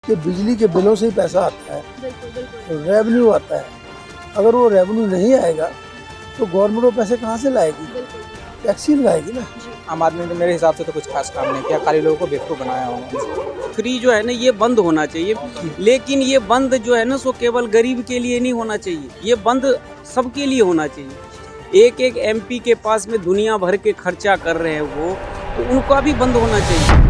कि बिजली के बिलों से ही पैसा आता है, बिल्कुल बिल्कुल। रेवेन्यू आता है। अगर वो रेवेन्यू नहीं आएगा तो गवर्नमेंट वो पैसे कहाँ से लाएगी? बिल्कुल टैक्स ही लगाएगी ना। जी। आम आदमी ने मेरे हिसाब से तो कुछ खास काम नहीं किया, खाली लोगों को बेवकूफ़ बनाया उन्होंने। फ्री जो है ना ये बंद होना चाहिए, लेकिन ये बंद जो है ना सो केवल गरीब के लिए नहीं होना चाहिए, ये बंद सबके लिए होना चाहिए। एक एक एमपी के पास में दुनिया भर के खर्चा कर रहे हैं वो, तो उनका भी बंद होना चाहिए।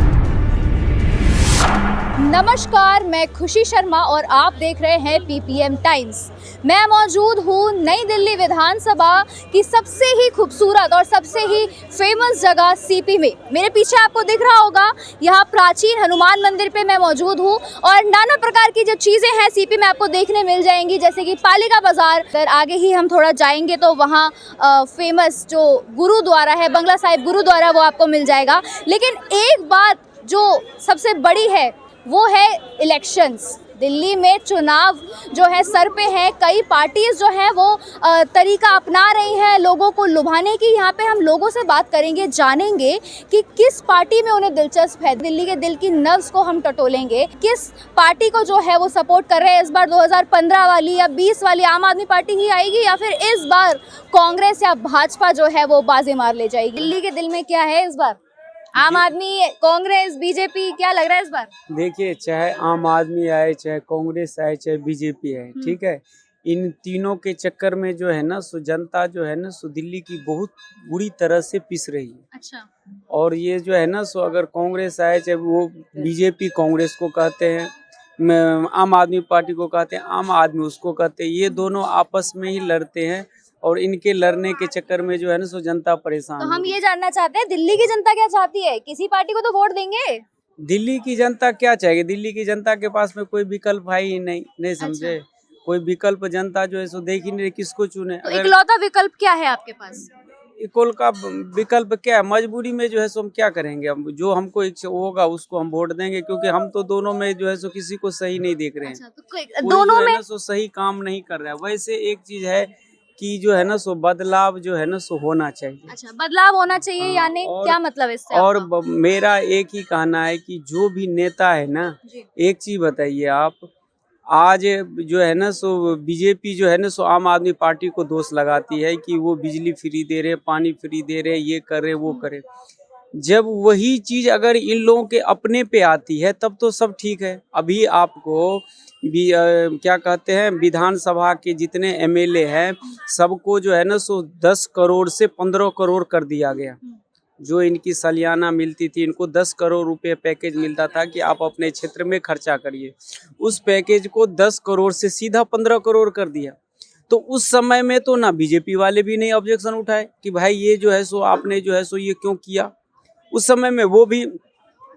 नमस्कार, मैं खुशी शर्मा और आप देख रहे हैं पीपीएम टाइम्स। मैं मौजूद हूँ नई दिल्ली विधानसभा की सबसे ही खूबसूरत और सबसे ही फेमस जगह सीपी में। मेरे पीछे आपको दिख रहा होगा, यहाँ प्राचीन हनुमान मंदिर पे मैं मौजूद हूँ और नाना प्रकार की जो चीज़ें हैं सीपी में आपको देखने मिल जाएंगी, जैसे कि पालिका बाजार। अगर आगे ही हम थोड़ा जाएंगे तो वहाँ फेमस जो गुरुद्वारा है, बंगला साहिब गुरुद्वारा, वो आपको मिल जाएगा। लेकिन एक बात जो सबसे बड़ी है वो है इलेक्शंस। दिल्ली में चुनाव जो है सर पे है, कई पार्टीज जो हैं वो तरीका अपना रही हैं लोगों को लुभाने की। यहाँ पे हम लोगों से बात करेंगे, जानेंगे कि किस पार्टी में उन्हें दिलचस्प है। दिल्ली के दिल की नब्ज को हम टटोलेंगे, किस पार्टी को जो है वो सपोर्ट कर रहे हैं। इस बार 2015 वाली या 20 वाली आम आदमी पार्टी ही आएगी या फिर इस बार कांग्रेस या भाजपा जो है वो बाजी मार ले जाएगी। दिल्ली के दिल में क्या है इस बार? आम आदमी, कांग्रेस, बीजेपी, क्या लग रहा है इस बार? देखिए, चाहे आम आदमी आए, चाहे कांग्रेस आए, चाहे बीजेपी आए, ठीक है, इन तीनों के चक्कर में जो है ना सो जनता जो है ना सो दिल्ली की बहुत बुरी तरह से पिस रही है। अच्छा। और ये जो है ना सो अगर कांग्रेस आए, चाहे वो बीजेपी कांग्रेस को कहते हैं, आम आदमी पार्टी को कहते हैं, आम आदमी उसको कहते हैं, ये दोनों आपस में ही लड़ते हैं और इनके लड़ने के चक्कर में जो है ना सो जनता परेशान तो है। हम ये जानना चाहते हैं, दिल्ली की जनता क्या चाहती है? किसी पार्टी को तो वोट देंगे। दिल्ली की जनता क्या चाहेगी? दिल्ली की जनता के पास में कोई विकल्प है ही नहीं समझे। अच्छा। कोई विकल्प जनता जो है सो देख ही नहीं रही, किसको चुने। तो इकलौता विकल्प क्या है आपके पास? इकोल का विकल्प क्या है? मजबूरी में जो है सो हम क्या करेंगे? हम जो हमको इच्छा होगा उसको हम वोट देंगे, क्योंकि हम तो दोनों में जो है सो किसी को सही नहीं देख रहे हैं। अच्छा, तो कोई दोनों जो है में ना सो सही काम नहीं कर रहा है। वैसे एक चीज है कि जो है ना सो बदलाव जो है ना सो होना चाहिए। अच्छा, बदलाव होना चाहिए, हाँ, यानी क्या मतलब इससे और आपका? मेरा एक ही कहना है कि जो भी नेता है ना, जी। एक चीज बताइए आप, आज जो है ना सो बीजेपी जो है ना सो आम आदमी पार्टी को दोष लगाती है कि वो बिजली फ्री दे रहे, पानी फ्री दे रहे, ये कर रहे, वो करे। जब वही चीज अगर इन लोगों के अपने पे आती है तब तो सब ठीक है। अभी आपको भी क्या कहते हैं, विधानसभा के जितने एमएलए हैं सबको जो है ना सो 10 करोड़ से 15 करोड़ कर दिया गया। जो इनकी सालियाना मिलती थी, इनको 10 करोड़ रुपए पैकेज मिलता था कि आप अपने क्षेत्र में खर्चा करिए, उस पैकेज को 10 करोड़ से सीधा 15 करोड़ कर दिया। तो उस समय में तो ना बीजेपी वाले भी नहीं ऑब्जेक्शन उठाए कि भाई ये जो है सो आपने जो है सो ये क्यों किया। उस समय में वो भी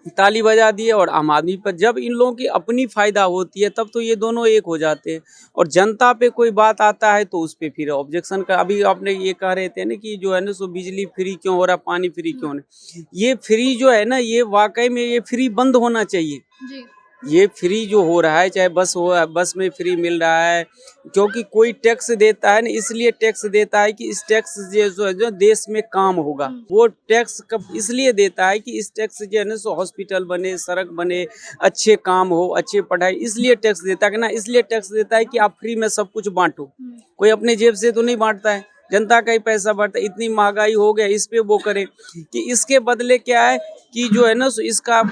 ताली बजा दिए। और आम आदमी पर जब इन लोगों की अपनी फायदा होती है तब तो ये दोनों एक हो जाते हैं, और जनता पे कोई बात आता है तो उस पे फिर ऑब्जेक्शन का। अभी आपने ये कह रहे थे ना कि जो है ना सो बिजली फ्री क्यों हो रहा, पानी फ्री क्यों नहीं। ये फ्री जो है ना, ये वाकई में ये फ्री बंद होना चाहिए। जी। ये फ्री जो हो रहा है, चाहे बस हो, बस में फ्री मिल रहा है, क्योंकि कोई टैक्स देता है ना, इसलिए टैक्स देता है कि इस टैक्स जो देश में काम होगा। वो टैक्स कब इसलिए देता है कि इस टैक्स जो है ना सो हॉस्पिटल बने, सड़क बने, अच्छे काम हो, अच्छे पढ़ाई, इसलिए टैक्स देता है ना। इसलिए टैक्स देता है कि आप फ्री में सब कुछ बांटो। कोई अपने जेब से तो नहीं बांटता है, जनता का ही पैसा बढ़ता है। इतनी महंगाई हो गया, इस पे वो करे कि इसके बदले क्या है कि जो है ना सो इसका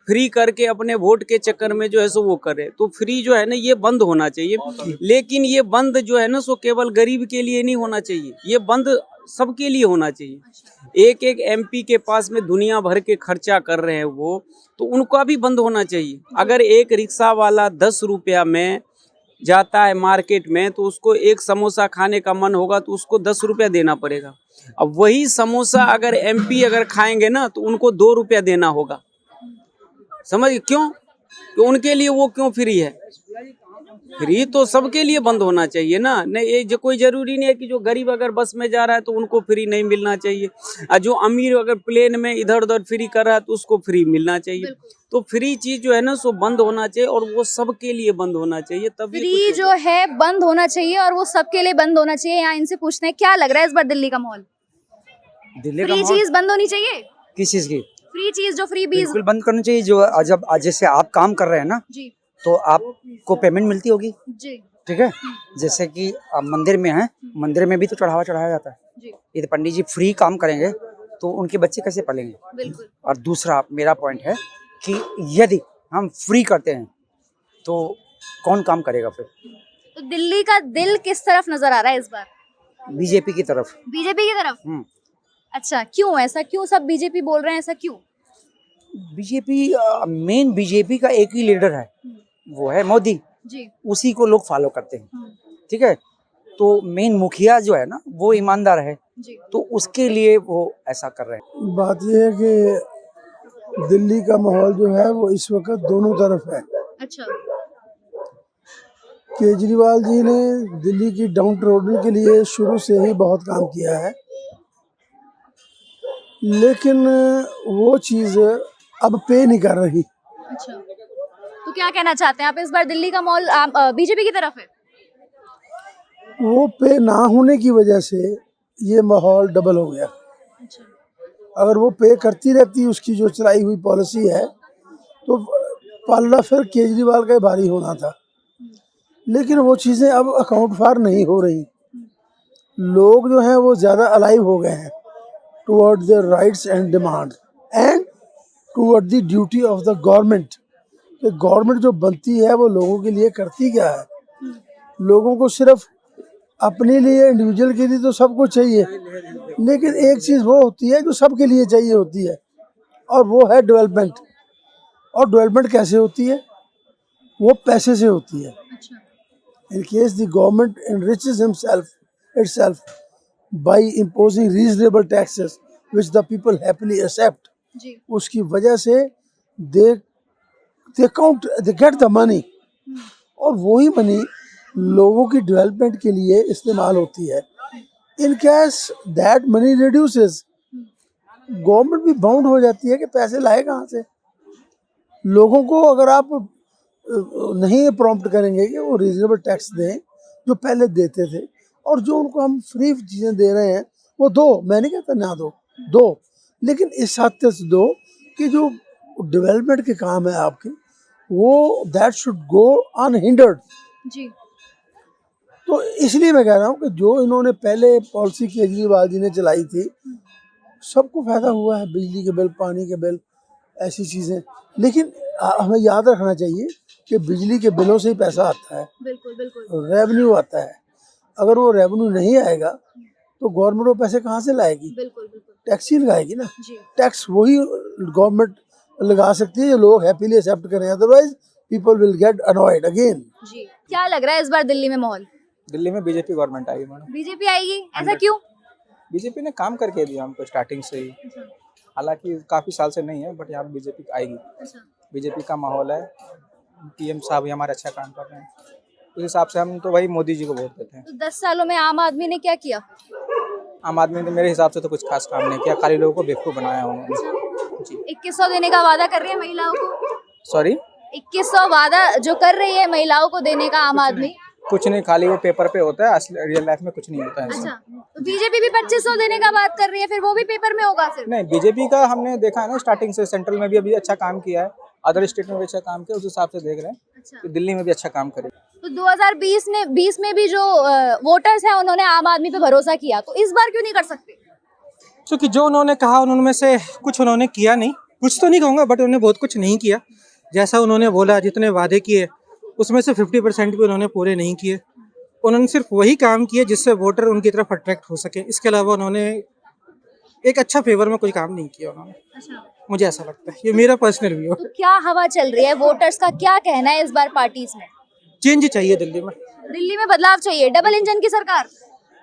फ्री करके अपने वोट के चक्कर में जो है सो वो करे। तो फ्री जो है ना ये बंद होना चाहिए, लेकिन ये बंद जो है ना सो केवल गरीब के लिए नहीं होना चाहिए, ये बंद सबके लिए होना चाहिए। एक एक एमपी के पास में दुनिया भर के खर्चा कर रहे हैं वो, तो उनका भी बंद होना चाहिए। अगर एक रिक्शा वाला 10 रुपया में जाता है मार्केट में, तो उसको एक समोसा खाने का मन होगा तो उसको 10 रुपया देना पड़ेगा। अब वही समोसा अगर एमपी अगर खाएंगे ना तो उनको 2 रुपया देना होगा। समझ क्यों? तो उनके लिए वो क्यों फ्री है? फ्री तो सबके लिए बंद होना चाहिए ना। नहीं, ये जो कोई जरूरी नहीं है कि जो गरीब अगर बस में जा रहा है तो उनको फ्री नहीं मिलना चाहिए, और जो अमीर अगर प्लेन में इधर उधर फ्री कर रहा है तो उसको फ्री मिलना चाहिए। तो फ्री चीज जो है ना सो बंद होना चाहिए, और वो सबके लिए बंद होना चाहिए, तभी फ्री जो है बंद होना चाहिए और वो सबके लिए बंद होना चाहिए। यहाँ इनसे पूछते हैं क्या लग रहा है इस बार दिल्ली का माहौल? दिल्ली का फ्री माहौल चीज बंद होनी चाहिए। किस चीज की? फ्री चीज जो फ्री बीज। बिल्कुल बंद करनी चाहिए। जो जब जैसे आप काम कर रहे हैं ना, जी। तो आपको पेमेंट मिलती होगी, जी ठीक है। जैसे कि आप मंदिर में हैं, मंदिर में भी तो चढ़ावा चढ़ाया जाता है। जी यदि पंडित जी फ्री काम करेंगे तो उनके बच्चे कैसे पलेंगे। बिल्कुल। और दूसरा मेरा पॉइंट है कि यदि हम फ्री करते हैं तो कौन काम करेगा फिर। तो दिल्ली का दिल किस तरफ नजर आ रहा है इस बार? बीजेपी की तरफ। बीजेपी की तरफ। हम्म। अच्छा, क्यों ऐसा, क्यों सब बीजेपी बोल रहे हैं, ऐसा क्यों? बीजेपी मेन बीजेपी का एक ही लीडर है, वो है मोदी। जी उसी को लोग फॉलो करते हैं, ठीक है। तो मेन मुखिया जो है ना वो ईमानदार है, जी तो उसके लिए वो ऐसा कर रहे हैं। बात यह है कि दिल्ली का माहौल जो है वो इस वक्त दोनों तरफ है। अच्छा। केजरीवाल जी ने दिल्ली की डाउन ट्रोडन के लिए शुरू से ही बहुत काम किया है, लेकिन वो चीज़ अब पे नहीं कर रही। अच्छा, तो क्या कहना चाहते हैं आप, इस बार दिल्ली का माहौल बीजेपी की तरफ है? वो पे ना होने की वजह से ये माहौल डबल हो गया। अच्छा। अगर वो पे करती रहती उसकी जो चलाई हुई पॉलिसी है तो पल्ला फिर केजरीवाल का ही भारी होना था, लेकिन वो चीज़ें अब अकाउंट फॉर नहीं हो रही। लोग जो हैं वो ज़्यादा अलाइव हो गए हैं toward the rights and demand and toward the duty of the government. Government जो बनती है वो लोगों के लिए करती क्या है। लोगों को सिर्फ अपने लिए, इंडिविजुअल के लिए तो सब कुछ चाहिए, लेकिन एक चीज़ वो होती है जो सबके लिए चाहिए होती है, और वो है डेवलपमेंट। और डेवलपमेंट कैसे होती है? वो पैसे से होती है। अच्छा। In case the government enriches itself by imposing reasonable taxes which the people happily accept, जी उसकी वजह से they get the money, और वही मनी लोगों की डेवलपमेंट के लिए इस्तेमाल होती है। In case that money reduces, government भी बाउंड हो जाती है कि पैसे लाए कहाँ से। लोगों को अगर आप नहीं प्रॉम्प्ट करेंगे कि वो रीजनेबल टैक्स दें जो पहले देते थे, और जो उनको हम फ्री चीज़ें दे रहे हैं वो दो, मैं नहीं कहता ना दो, लेकिन इस हद तक दो कि जो डेवलपमेंट के काम है आपके वो दैट शुड गो अनहिंडर्ड। जी तो इसलिए मैं कह रहा हूँ कि जो इन्होंने पहले पॉलिसी केजरीवाल जी ने चलाई थी सबको फायदा हुआ है, बिजली के बिल, पानी के बिल, ऐसी चीज़ें। लेकिन हमें याद रखना चाहिए कि बिजली के बिलों से ही पैसा आता है, बिल्कुल बिल्कुल। रेवेन्यू आता है। अगर वो रेवेन्यू नहीं आएगा तो गवर्नमेंट वो पैसे कहाँ से लाएगी? बिल्कुल बिल्कुल। टैक्स ही लगाएगी ना। जी टैक्स वही गवर्नमेंट लगा सकती है जो लोग हैप्पीली एक्सेप्ट करें, otherwise people will get annoyed again. जी, क्या लग रहा है इस बार दिल्ली में माहौल? दिल्ली में बीजेपी गवर्नमेंट आएगी मैडम। बीजेपी आएगी, ऐसा क्यों? बीजेपी ने काम करके दिया हमको स्टार्टिंग से ही, हालांकि काफी साल से नहीं है, बट यहाँ बीजेपी आएगी। बीजेपी का माहौल है, पीएम साहब भी हमारे अच्छा काम कर रहे हैं, उस हिसाब से हम तो भाई मोदी जी को वोट देते हैं। तो 10 सालों में आम आदमी ने क्या किया? आम आदमी ने मेरे हिसाब से तो कुछ खास काम नहीं किया, खाली लोगों को बेवकूफ बनाया उन्होंने। जी 2100 देने का वादा कर रही है महिलाओं को। सॉरी, 2100 वादा जो कर रही है महिलाओं को देने का आम आदमी। कुछ नहीं, खाली वो पेपर पे होता है, असली रियल लाइफ में कुछ नहीं होता है ऐसा। अच्छा, तो बीजेपी भी 2500 देने का बात कर रही है, फिर वो भी पेपर में होगा सिर्फ? नहीं, बीजेपी का हमने देखा है ना स्टार्टिंग से, सेंट्रल में भी अभी अच्छा काम किया है, अदर स्टेट में भी अच्छा काम किया, उस हिसाब से देख रहे हैं अच्छा। कि दिल्ली में भी अच्छा काम करेगा। तो 2020 में भी जो वोटर्स हैं उन्होंने आम आदमी पे भरोसा किया, तो इस बार क्यों नहीं कर सकते? क्योंकि जो उन्होंने कहा उनमें से कुछ उन्होंने किया नहीं, कुछ तो नहीं कहूँगा बट उन्होंने बहुत कुछ नहीं किया। जैसा उन्होंने बोला, जितने वादे किए उसमें से 50% भी उन्होंने पूरे नहीं किए। उन्होंने सिर्फ वही काम किए जिससे वोटर उनकी तरफ अट्रैक्ट हो सके, इसके अलावा उन्होंने एक अच्छा फेवर में कोई काम नहीं किया उन्होंने। अच्छा। मुझे ऐसा लगता है, ये मेरा पर्सनल व्यू। तो क्या हवा चल रही है, वोटर्स का क्या कहना है इस बार पार्टीज में? चेंज चाहिए दिल्ली में। दिल्ली में बदलाव चाहिए, डबल इंजन की सरकार?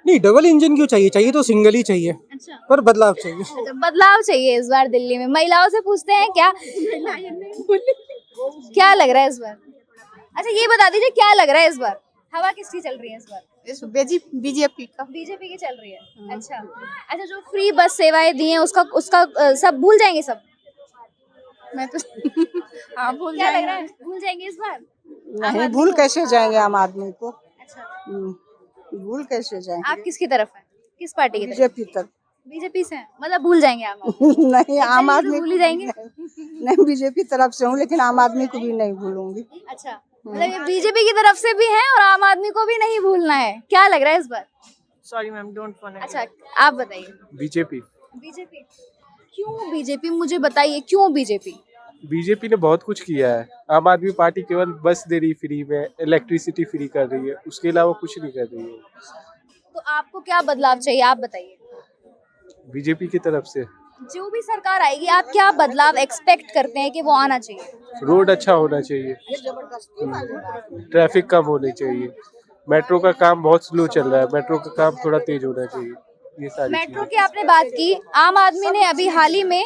नहीं, डबल इंजन क्यों चाहिए, चाहिए तो सिंगल ही चाहिए, अच्छा, पर बदलाव चाहिए। अच्छा, बदलाव चाहिए इस बार दिल्ली में। महिलाओं से पूछते हैं क्या क्या लग रहा है इस बार? अच्छा, ये बता दीजिए क्या लग रहा है इस बार, हवा किसकी चल रही है इस बार? बीजेपी का। बीजेपी की चल रही है। अच्छा, जो फ्री बस सेवाएं दी हैं उसका सब भूल जाएंगे सब? मैं तो हाँ भूल क्या लग रहा है, भूल जाएंगे इस बार? नहीं, भूल कैसे जाएंगे आम आदमी को। अच्छा, भूल कैसे जाएंगे। आप किसकी तरफ है, किस पार्टी की तरफ? बीजेपी तक। बीजेपी से हैं? मतलब भूल जाएंगे आम आदमी? नहीं आम तो आदमी भूल ही जाएंगे। नहीं बीजेपी तरफ से हूँ लेकिन आम आदमी को भी नहीं भूलूंगी। अच्छा, मतलब ये बीजेपी की तरफ से भी है और आम आदमी को भी नहीं भूलना है। क्या लग रहा है इस बार? Sorry ma'am, don't phone. अच्छा, आप बताइए। बीजेपी बीजेपी क्यों? बीजेपी मुझे बताइए क्यों बीजेपी? बीजेपी ने बहुत कुछ किया है। आम आदमी पार्टी केवल बस दे रही फ्री में, इलेक्ट्रिसिटी फ्री कर रही है, उसके अलावा कुछ नहीं कर रही है तो आपको क्या बदलाव चाहिए, आप बताइए। बीजेपी की तरफ से। जो भी सरकार आएगी आप क्या बदलाव एक्सपेक्ट करते हैं कि वो आना चाहिए? रोड अच्छा होना चाहिए, ट्रैफिक कम होनी चाहिए, मेट्रो का काम बहुत स्लो चल रहा है, मेट्रो का काम थोड़ा तेज होना चाहिए, ये सारी मेट्रो चीजें। की आपने बात की, आम आदमी ने अभी हाल ही में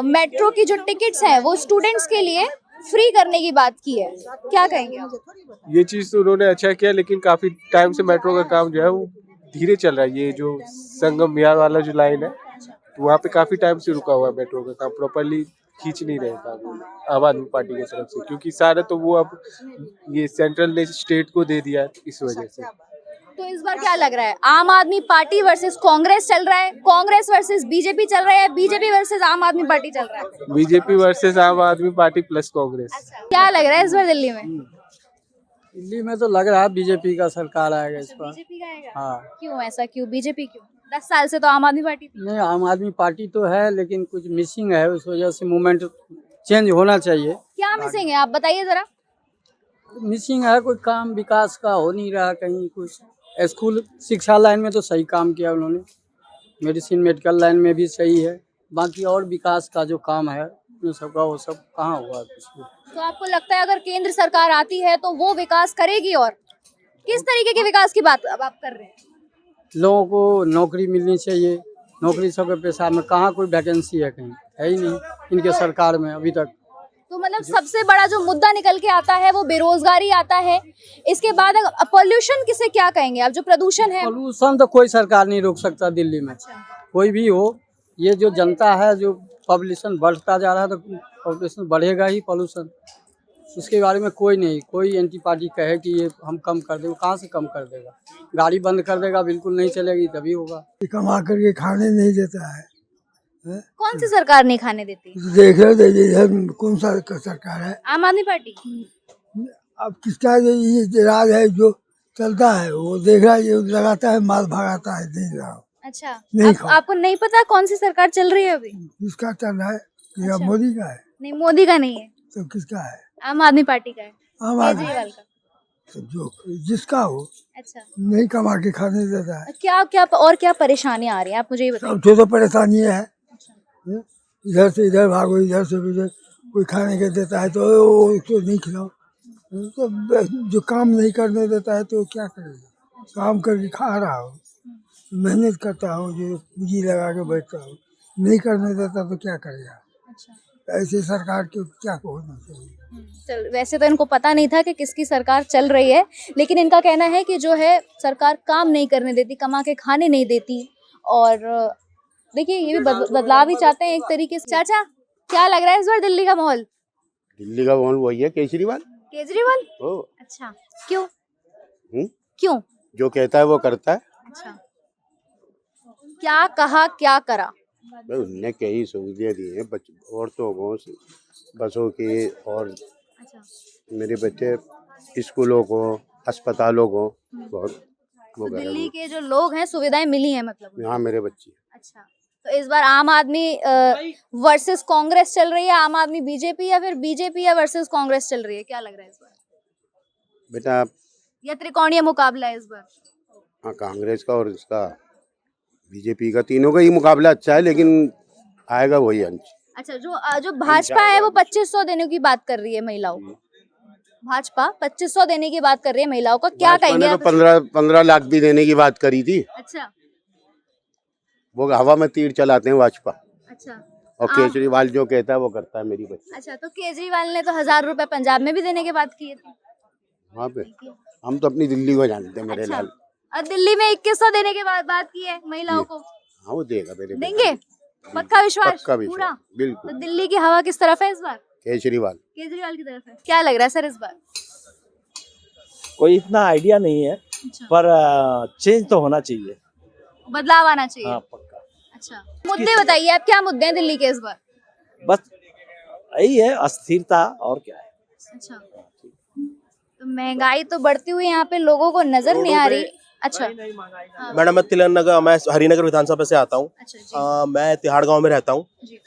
मेट्रो की जो टिकट्स हैं वो स्टूडेंट्स के लिए फ्री करने की बात की है, क्या कहेंगे आप? ये चीज तो उन्होंने अच्छा किया, लेकिन काफी टाइम से मेट्रो का काम जो है वो धीरे चल रहा है। ये जो संगम बिहार वाला जो लाइन है, तो वहाँ पे काफी टाइम से रुका हुआ है, मेट्रो का काम प्रॉपरली खींच नहीं रहे काम आम आदमी पार्टी की तरफ से, क्योंकि सारा तो वो अब ये सेंट्रल ने स्टेट को दे दिया है, इस वजह से। तो इस बार क्या लग रहा है, आम आदमी पार्टी वर्सेस कांग्रेस चल रहा है, कांग्रेस वर्सेस बीजेपी चल रहा है, बीजेपी वर्सेस आम आदमी पार्टी चल रहा है? बीजेपी वर्सेस आम आदमी पार्टी प्लस कांग्रेस। क्या लग रहा है इस बार दिल्ली में? दिल्ली में तो लग रहा है बीजेपी का सरकार आएगा इस बार। बीजेपी का आएगा? हाँ। क्यों ऐसा, क्यों बीजेपी क्यों? 10 साल से तो आम आदमी पार्टी थी। नहीं आम आदमी पार्टी तो है लेकिन कुछ मिसिंग है, उस वजह से मूवमेंट चेंज होना चाहिए। क्या मिसिंग है आप बताइए जरा। मिसिंग है, कोई काम विकास का हो नहीं रहा कहीं कुछ। स्कूल शिक्षा लाइन में तो सही काम किया उन्होंने, मेडिसिन मेडिकल लाइन में भी सही है, बाकी और विकास का जो काम है उन सबका वो सब कहाँ हुआ कुछ भी। तो आपको लगता है अगर केंद्र सरकार आती है तो वो विकास करेगी? और किस तरीके के विकास की बात अब आप कर रहे हैं? लोगों को नौकरी मिलनी चाहिए, नौकरी सबके पेशा में कहाँ कोई वैकेंसी है, कहीं है ही नहीं इनके सरकार में अभी तक। तो मतलब सबसे बड़ा जो मुद्दा निकल के आता है वो बेरोजगारी आता है। इसके बाद पॉल्यूशन किसे क्या कहेंगे आप, जो प्रदूषण है? पॉल्यूशन तो कोई सरकार नहीं रोक सकता दिल्ली में, कोई भी हो। ये जो जनता है, जो पॉल्यूशन बढ़ता जा रहा है तो पॉल्यूशन बढ़ेगा ही। पॉल्यूशन इसके बारे में कोई नहीं, कोई एंटी पार्टी कहे कि ये हम कम कर देंगे, कहाँ से कम कर देगा? गाड़ी बंद कर देगा, बिल्कुल नहीं चलेगी तभी होगा। कमा करके खाने नहीं देता है। कौन सी सरकार नहीं खाने देती? देख रहे इधर कौन सा सरकार है? आम आदमी पार्टी। अब किसका ये राज है जो चलता है, वो देख रहा है, ये लगाता है माल भगाता है, देख रहा हूँ। अच्छा, नहीं खाओ। आपको नहीं पता कौन सी सरकार चल रही है अभी? किसका चल रहा है? ये अच्छा। मोदी का है? नहीं, मोदी का नहीं है, तो किसका है? आम आदमी पार्टी का है, आम आदमी। केजरीवाल का। तो जो जिसका हो, अच्छा, नहीं कमा के खाने देता है। क्या क्या और क्या परेशानियां आ रही हैं आप मुझे ये बताइए। सब तो परेशानी है। इधर से इधर भागो, इधर से उधर, कोई खाने के देता है तो वो उसको नहीं खिलाओ। तो जो काम नहीं करने देता है तो क्या करेगा? काम करके खा रहा हो, मेहनत करता हूँ, जो पूंजी लगा के बैठता हूँ, नहीं करने देता तो क्या करेगा? ऐसी सरकार को क्या होना चाहिए? चल, वैसे तो इनको पता नहीं था कि किसकी सरकार चल रही है, लेकिन इनका कहना है कि जो है सरकार काम नहीं करने देती, कमा के खाने नहीं देती। और देखिए ये भी बदलाव ही चाहते हैं एक तरीके से। चाचा, क्या लग रहा है इस बार दिल्ली का माहौल? दिल्ली का माहौल वही है, केजरीवाल। केजरीवाल? अच्छा, क्यों? क्यों? जो कहता है वो करता है। अच्छा, क्या कहा क्या करा? भाई उनने कई सुविधाएं दी हैं औरतों को, बसों की, और मेरे बच्चे स्कूलों को, अस्पतालों को बहुत वो तो कर दिल्ली के जो लोग हैं सुविधाएं मिली हैं मतलब? यहाँ मेरे बच्चे। अच्छा, तो इस बार आम आदमी वर्सेस कांग्रेस चल रही है, आम आदमी बीजेपी, या फिर बीजेपी या वर्सेस कांग्रेस चल रही है? क्या लग रहा है इस बार? बेटा या त्रिकोणीय मुकाबला है इस बार? हाँ, कांग्रेस का और इसका बीजेपी का, तीनों का ही मुकाबला अच्छा है, लेकिन आएगा वही अंश। अच्छा, जो भाजपा है वो 2500 देने की बात कर रही है महिलाओं को। भाजपा 2500 देने की बात कर रही है महिलाओं को, क्या कहेंगे? तो 15 लाख भी देने की बात करी थी। अच्छा, वो हवा में तीर चलाते हैं भाजपा। अच्छा, और केजरीवाल जो कहता है वो करता है मेरी बच्ची। अच्छा, तो केजरीवाल ने तो 1000 रुपए पंजाब में भी देने की बात की थी। वहाँ पे हम तो अपनी दिल्ली को जानते हैं मेरे अच्छा। लाल। और दिल्ली में 2100 देने की बात की है महिलाओं को। हाँ, वो देगा मेरे बेटे। देंगे? पक्का विश्वास? पक्का विश्वास, पूरा? बिल्कुल। तो दिल्ली की हवा किस तरफ है इस बार? केजरीवाल। केजरीवाल की तरफ है। क्या लग रहा है सर इस बार? कोई इतना आइडिया नहीं है, अच्छा। पर चेंज तो होना चाहिए, बदलाव आना चाहिए। हाँ पक्का। अच्छा, मुद्दे बताइए आप, क्या मुद्दे हैं दिल्ली के इस बार? बस यही है, अस्थिरता और क्या है। अच्छा, तो महंगाई तो बढ़ती हुई यहाँ पे लोगों को नजर नहीं आ रही। अच्छा, हाँ, मैडम मैं तिलक मैं हरिनगर विधानसभा से आता हूँ। अच्छा जी, मैं तिहाड़ गांव में रहता हूँ, जी,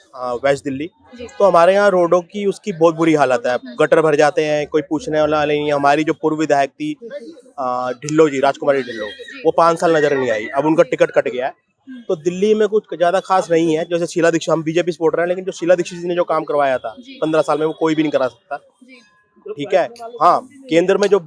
वेस्ट दिल्ली। जी। तो हमारे यहाँ रोडों की उसकी बहुत बुरी हालत है, गटर भर जाते हैं, कोई पूछने वाला नहीं है। हमारी जो पूर्व विधायक थी ढिल्लो जी, राजकुमारी ढिल्लो, वो 5 साल नजर नहीं आई, अब उनका टिकट कट गया है। तो दिल्ली में कुछ ज्यादा खास नहीं है। जैसे शीला दीक्षित, हम बीजेपी सपोर्टर हैं, लेकिन जो शीला दीक्षित जी ने जो काम करवाया था 15 साल में, वो कोई भी नहीं करा सकता। ठीक है, हाँ, केंद्र में जो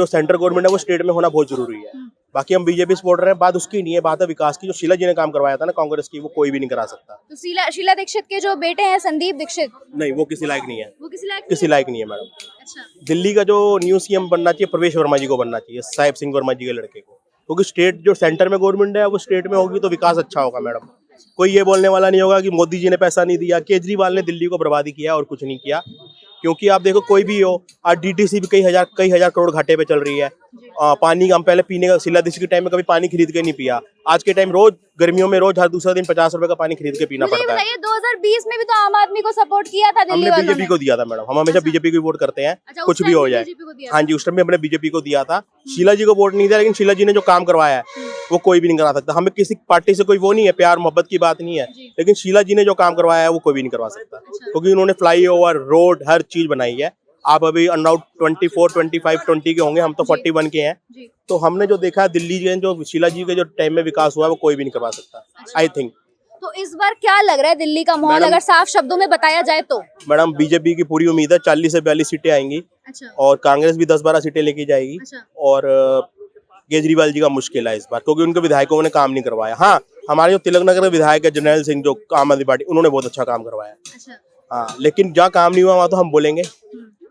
सेंट्रल गवर्नमेंट है वो स्टेट में होना बहुत जरूरी है। बाकी हम बीजेपी सपोर्टर हैं, बात उसकी नहीं है, बात है विकास की। जो शीला जी ने काम करवाया था ना कांग्रेस की, वो कोई भी नहीं करा सकता। तो शीला दीक्षित के जो बेटे हैं संदीप दीक्षित, नहीं, वो किसी लायक नहीं है, वो किसी किसी लायक नहीं है मैडम। अच्छा, दिल्ली का जो न्यू सीएम बनना चाहिए प्रवेश वर्मा जी को बनना चाहिए, साहिब सिंह वर्मा जी के लड़के को, क्योंकि स्टेट जो सेंटर में गवर्नमेंट है वो स्टेट में होगी तो विकास अच्छा होगा मैडम। कोई ये बोलने वाला नहीं होगा कि मोदी जी ने पैसा नहीं दिया, केजरीवाल ने दिल्ली को बर्बादी किया और कुछ नहीं किया। क्योंकि आप देखो कोई भी हो, आज डीटीसी भी कई हजार करोड़ घाटे पे चल रही है। पानी हम पहले पीने का, शीला दीक्षित के टाइम में कभी पानी खरीद के नहीं पिया, आज के टाइम रोज गर्मियों में रोज हर दूसरा दिन 50 रुपए का पानी खरीद के पीना पड़ता है। 2020 में भी तो आम आदमी को सपोर्ट किया था दिल्ली हमने वालों बीजेपी ने। को दिया था मैडम, हम हमेशा बीजेपी को वोट करते हैं, अच्छा, कुछ उस भी टाइम हो भी जाए। बीजेपी को दिया हाँ जी, उस टाइम में हमने बीजेपी को दिया था, शीला जी को वोट नहीं दिया, लेकिन शीला जी ने जो काम करवाया है वो कोई भी नहीं करा सकता। हमें किसी पार्टी से कोई वो नहीं है, प्यार मोहब्बत की बात नहीं है, लेकिन शीला जी ने जो काम करवाया है वो कोई भी नहीं करवा सकता, क्योंकि उन्होंने फ्लाईओवर, रोड, हर चीज बनाई है। आप अभी अराउंड 24, 25, 20 के होंगे, हम तो 41 के हैं। तो हमने जो देखा है दिल्ली के जो शीला जी के जो टाइम में विकास हुआ है वो कोई भी नहीं करवा सकता, आई थिंक। तो इस बार क्या लग रहा है दिल्ली का माहौल, मैडम- अगर साफ शब्दों में बताया जाए तो? मैडम बीजेपी की पूरी उम्मीद है, 40 से 42 सीटें आएंगी। अच्छा, और कांग्रेस भी 10-12 सीटें लेके जाएगी। अच्छा, और केजरीवाल जी का मुश्किल है इस बार, क्योंकि उनके विधायकों ने काम नहीं करवाया। हाँ, हमारे जो तिलक नगर विधायक है जर्नैल सिंह, जो आम आदमी पार्टी, उन्होंने बहुत अच्छा काम करवाया। अच्छा, हाँ, लेकिन जहाँ काम नहीं हुआ वहाँ तो हम बोलेंगे,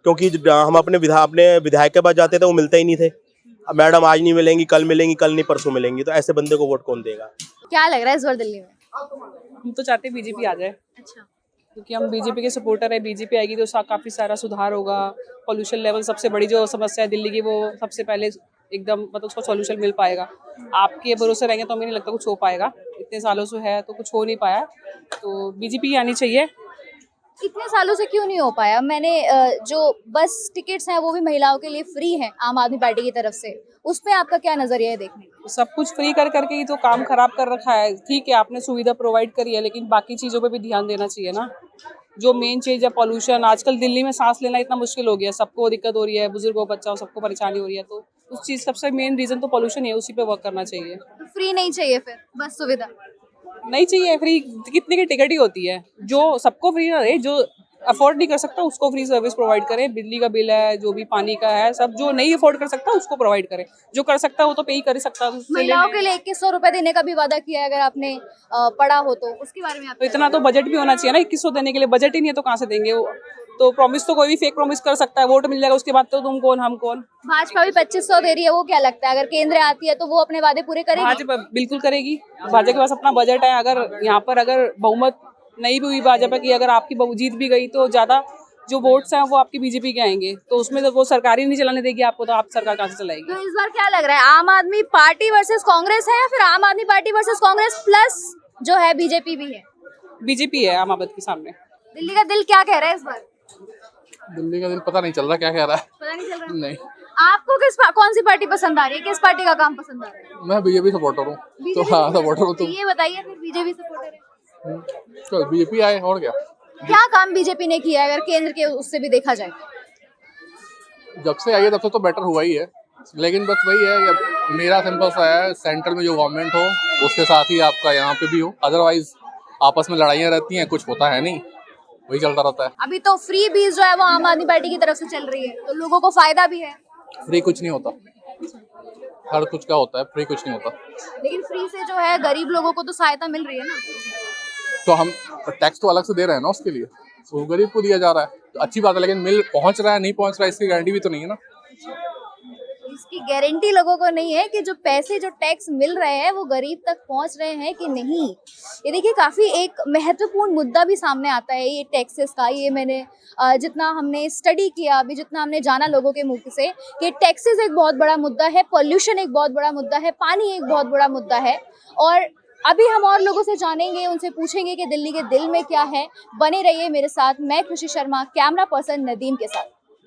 क्योंकि हम अपने विधायक के पास जाते थे वो मिलते ही नहीं थे। अब मैडम आज नहीं मिलेंगी, कल मिलेंगी, कल नहीं परसों मिलेंगी, तो ऐसे बंदे को वोट कौन देगा? क्या लग रहा है इस बार दिल्ली में? हम तो चाहते हैं बीजेपी आ जाए, अच्छा, क्योंकि हम बीजेपी के सपोर्टर है। बीजेपी आएगी तो काफ़ी सारा सुधार होगा। पोल्यूशन लेवल सबसे बड़ी जो समस्या है दिल्ली की, वो सबसे पहले एकदम मतलब उसको सॉल्यूशन मिल पाएगा। आपके भरोसे रहेंगे तो हमें नहीं लगता कुछ हो पाएगा, इतने सालों से है तो कुछ हो नहीं पाया। तो बीजेपी आनी चाहिए। इतने सालों से क्यों नहीं हो पाया? मैंने जो बस टिकट्स हैं वो भी महिलाओं के लिए फ्री हैं आम आदमी पार्टी की तरफ से, उस पे आपका क्या नजरिया है देखने का? सब कुछ फ्री कर करके ही तो काम खराब कर रखा है। ठीक है, आपने सुविधा प्रोवाइड करी है, लेकिन बाकी चीज़ों पे भी ध्यान देना चाहिए ना। जो मेन चीज़ है पॉल्यूशन, आजकल दिल्ली में सांस लेना इतना मुश्किल हो गया, सबको दिक्कत हो रही है, बुजुर्गों बच्चों सबको परेशानी हो रही है। तो उस चीज़ सबसे मेन रीज़न तो पॉल्यूशन ही है, उसी पे वर्क करना चाहिए। तो फ्री नहीं चाहिए फिर, बस सुविधा नहीं चाहिए फ्री, कितने की टिकट ही होती है। जो सबको फ्री ना दे, जो अफोर्ड नहीं कर सकता उसको फ्री सर्विस प्रोवाइड करें। बिजली का बिल है, जो भी पानी का है, सब जो नहीं अफोर्ड कर सकता उसको प्रोवाइड करें। जो कर सकता है वो तो पे ही कर सकता है। महिलाओं के लिए 2100 रुपए देने का भी वादा किया है, अगर आपने पढ़ा हो तो उसके बारे में आप तो इतना तो बजट भी होना चाहिए ना, 2100 देने के लिए बजट ही नहीं है तो कहाँ से देंगे वो? तो प्रॉमिस तो कोई भी फेक प्रॉमिस कर सकता है, वोट मिल जाएगा उसके बाद तो तुम कौन हम कौन। भाजपा भी 2500 दे रही है, वो क्या लगता है अगर केंद्र आती है तो वो अपने वादे पूरे करेगी? भाजपा बिल्कुल करेगी। भाजपा के पास अपना बजट है। अगर यहाँ पर अगर बहुमत नहीं भी हुई भाजपा की, अगर आपकी जीत भी गई तो ज्यादा जो वोट्स हैं वो आपकी बीजेपी के आएंगे, तो उसमें तो वो सरकार ही नहीं चलाने देगी आपको, तो आप सरकार कहाँ से चलाएगी? तो इस बार क्या लग रहा है, आम आदमी पार्टी वर्सेस कांग्रेस है, या फिर आम आदमी पार्टी वर्सेस कांग्रेस प्लस जो है बीजेपी भी है? बीजेपी है आम आदमी के सामने। दिल्ली का दिल क्या कह रहा है इस बार? दिल्ली का दिल पता नहीं चल रहा क्या कह रहा है। पता नहीं चल रहा। नहीं, आपको कौन सी पार्टी पसंद आ रही है, किस पार्टी का काम पसंद आ रहा है? मैं बीजेपी सपोर्टर हूँ। तो हाँ, सपोर्टर हूँ। तो ये बताइए फिर, बीजेपी सपोर्टर है तो बीजेपी आए और क्या काम बीजेपी ने किया है अगर केंद्र के उससे भी देखा जाए? जब से आई है तब से तो बेटर हुआ ही है, लेकिन बस वही है, मेरा सिंपल सा है, सेंट्रल में जो गवर्नमेंट हो उसके साथ ही आपका यहाँ पे भी हो, अदरवाइज आपस में लड़ाइयाँ रहती हैं, कुछ होता है नहीं, वही चलता रहता है। अभी तो फ्री बीज जो है वो आम आदमी पार्टी की तरफ से चल रही है, तो लोगों को फायदा भी है। फ्री कुछ नहीं होता, हर कुछ का होता है, फ्री कुछ नहीं होता। लेकिन फ्री से जो है गरीब लोगों को तो सहायता मिल रही है ना। तो हम टैक्स तो अलग से दे रहे हैं ना उसके लिए, वो गरीब को दिया जा रहा है, तो अच्छी बात है, लेकिन मिल पहुंच रहा है नहीं पहुंच रहा है इसकी गारंटी भी तो नहीं है ना। इसकी गारंटी लोगों को नहीं है कि जो पैसे जो टैक्स मिल रहे हैं वो गरीब तक पहुंच रहे हैं कि नहीं। ये देखिए काफ़ी एक महत्वपूर्ण मुद्दा भी सामने आता है ये टैक्सेस का। ये मैंने जितना हमने स्टडी किया, अभी जितना हमने जाना लोगों के मुख से, कि टैक्सेस एक बहुत बड़ा मुद्दा है, पॉल्यूशन एक बहुत बड़ा मुद्दा है, पानी एक बहुत बड़ा मुद्दा है। और अभी हम और लोगों से जानेंगे, उनसे पूछेंगे कि दिल्ली के दिल में क्या है। बने रहिए मेरे साथ, मैं खुशी शर्मा कैमरा पर्सन नदीम के साथ।